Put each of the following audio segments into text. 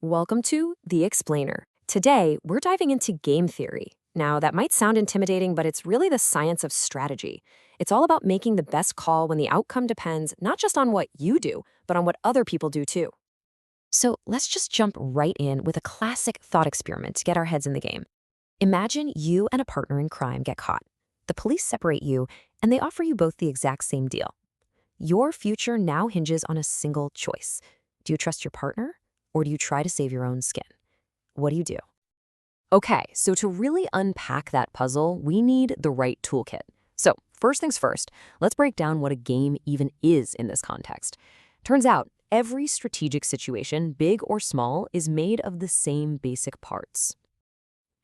Welcome to The Explainer. Today, we're diving into game theory. Now, that might sound intimidating, but it's really the science of strategy. It's all about making the best call when the outcome depends not just on what you do, but on what other people do too. So let's just jump right in with a classic thought experiment to get our heads in the game. Imagine you and a partner in crime get caught. The police separate you, and they offer you both the exact same deal. Your future now hinges on a single choice. Do you trust your partner? Or do you try to save your own skin? What do you do? Okay, so to really unpack that puzzle, we need the right toolkit. So first things first, let's break down what a game even is in this context. Turns out, every strategic situation, big or small, is made of the same basic parts.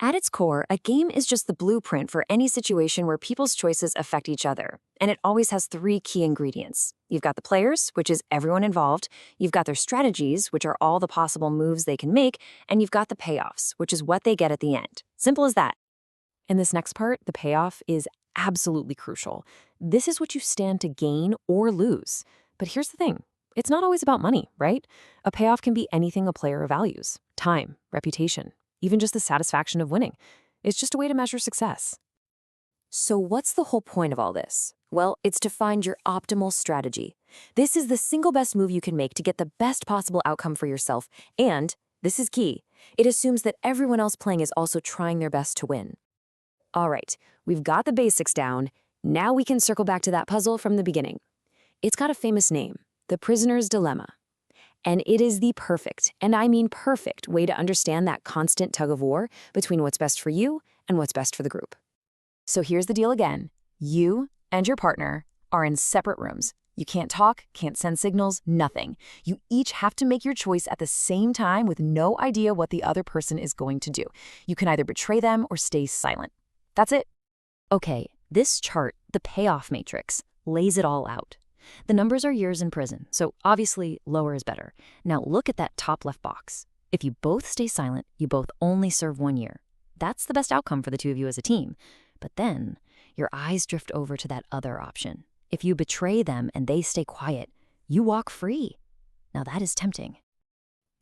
At its core, a game is just the blueprint for any situation where people's choices affect each other. And it always has three key ingredients. You've got the players, which is everyone involved. You've got their strategies, which are all the possible moves they can make. And you've got the payoffs, which is what they get at the end. Simple as that. And this next part, the payoff, is absolutely crucial. This is what you stand to gain or lose. But here's the thing. It's not always about money, right? A payoff can be anything a player values. Time, reputation, even just the satisfaction of winning. It's just a way to measure success. So what's the whole point of all this? Well, it's to find your optimal strategy. This is the single best move you can make to get the best possible outcome for yourself. And, this is key, it assumes that everyone else playing is also trying their best to win. All right, we've got the basics down. Now we can circle back to that puzzle from the beginning. It's got a famous name, the prisoner's dilemma. And it is the perfect, and I mean perfect, way to understand that constant tug of war between what's best for you and what's best for the group. So here's the deal again. You and your partner are in separate rooms. You can't talk, can't send signals, nothing. You each have to make your choice at the same time with no idea what the other person is going to do. You can either betray them or stay silent. That's it. Okay, this chart, the payoff matrix, lays it all out. The numbers are years in prison, so obviously lower is better. Now look at that top left box. If you both stay silent, you both only serve 1 year. That's the best outcome for the two of you as a team. But then your eyes drift over to that other option. If you betray them and they stay quiet, you walk free. Now that is tempting.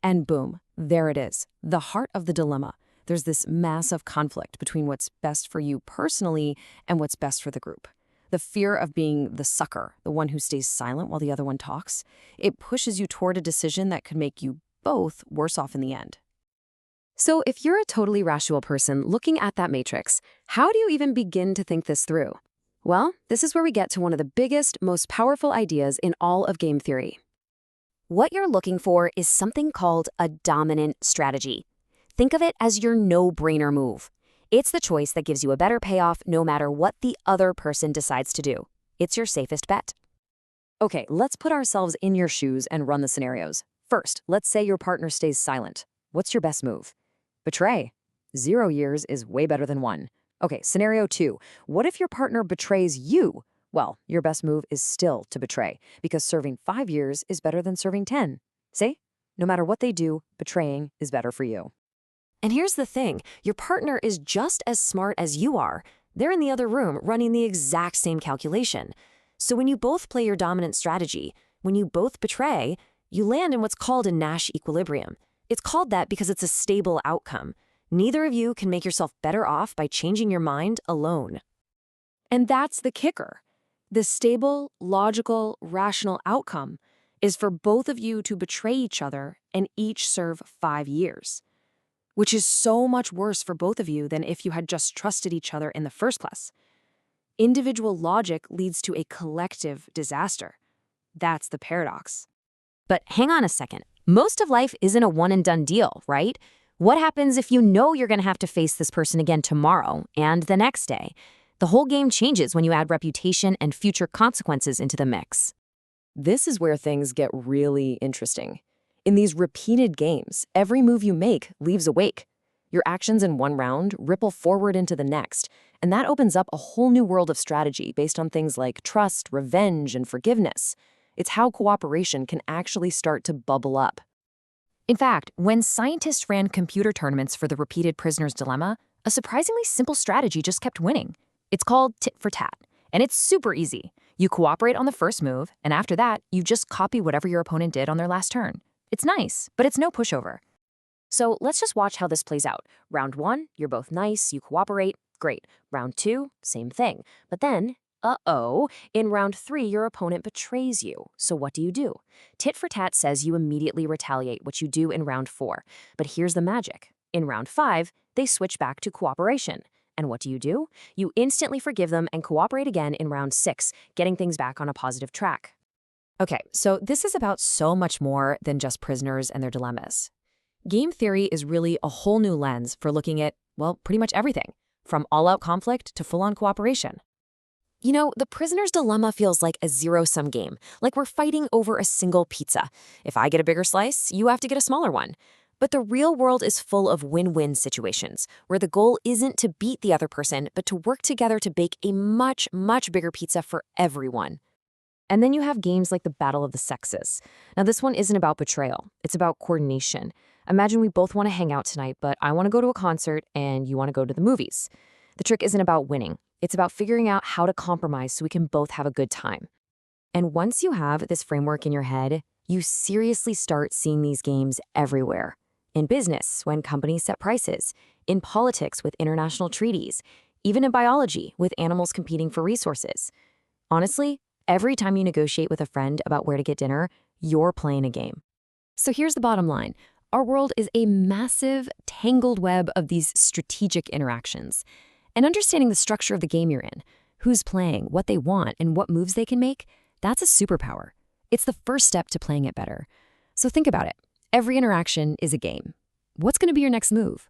And boom, there it is, the heart of the dilemma. There's this massive conflict between what's best for you personally and what's best for the group. The fear of being the sucker, the one who stays silent while the other one talks, it pushes you toward a decision that could make you both worse off in the end. So if you're a totally rational person looking at that matrix, how do you even begin to think this through? Well, this is where we get to one of the biggest, most powerful ideas in all of game theory. What you're looking for is something called a dominant strategy. Think of it as your no-brainer move. It's the choice that gives you a better payoff no matter what the other person decides to do. It's your safest bet. Okay, let's put ourselves in your shoes and run the scenarios. First, let's say your partner stays silent. What's your best move? Betray. 0 years is way better than 1. Okay, scenario 2. What if your partner betrays you? Well, your best move is still to betray, because serving 5 years is better than serving 10. See? No matter what they do, betraying is better for you. And here's the thing, your partner is just as smart as you are. They're in the other room running the exact same calculation. So when you both play your dominant strategy, when you both betray, you land in what's called a Nash equilibrium. It's called that because it's a stable outcome. Neither of you can make yourself better off by changing your mind alone. And that's the kicker. The stable, logical, rational outcome is for both of you to betray each other and each serve 5 years. Which is so much worse for both of you than if you had just trusted each other in the first place. Individual logic leads to a collective disaster. That's the paradox. But hang on a second. Most of life isn't a one-and-done deal, right? What happens if you know you're going to have to face this person again tomorrow and the next day? The whole game changes when you add reputation and future consequences into the mix. This is where things get really interesting. In these repeated games, every move you make leaves a wake. Your actions in one round ripple forward into the next, and that opens up a whole new world of strategy based on things like trust, revenge, and forgiveness. It's how cooperation can actually start to bubble up. In fact, when scientists ran computer tournaments for the repeated prisoner's dilemma, a surprisingly simple strategy just kept winning. It's called Tit-for-Tat, and it's super easy. You cooperate on the first move, and after that, you just copy whatever your opponent did on their last turn. It's nice, but it's no pushover. So let's just watch how this plays out. Round 1, you're both nice, you cooperate, great. Round 2, same thing. But then, in round 3, your opponent betrays you. So what do? Tit-for-Tat says you immediately retaliate, what you do in round 4. But here's the magic. In round 5, they switch back to cooperation. And what do? You instantly forgive them and cooperate again in round 6, getting things back on a positive track. Okay, so this is about so much more than just prisoners and their dilemmas. Game theory is really a whole new lens for looking at, well, pretty much everything, from all-out conflict to full-on cooperation. You know, the prisoner's dilemma feels like a zero-sum game, like we're fighting over a single pizza. If I get a bigger slice, you have to get a smaller one. But the real world is full of win-win situations, where the goal isn't to beat the other person, but to work together to bake a much, much bigger pizza for everyone. And then you have games like the Battle of the Sexes. Now, this one isn't about betrayal. It's about coordination. Imagine we both want to hang out tonight, but I want to go to a concert and you want to go to the movies. The trick isn't about winning. It's about figuring out how to compromise so we can both have a good time. And once you have this framework in your head, you seriously start seeing these games everywhere. In business, when companies set prices. In politics, with international treaties. Even in biology, with animals competing for resources. Honestly, every time you negotiate with a friend about where to get dinner, you're playing a game. So here's the bottom line. Our world is a massive, tangled web of these strategic interactions. And understanding the structure of the game you're in, who's playing, what they want, and what moves they can make, that's a superpower. It's the first step to playing it better. So think about it. Every interaction is a game. What's going to be your next move?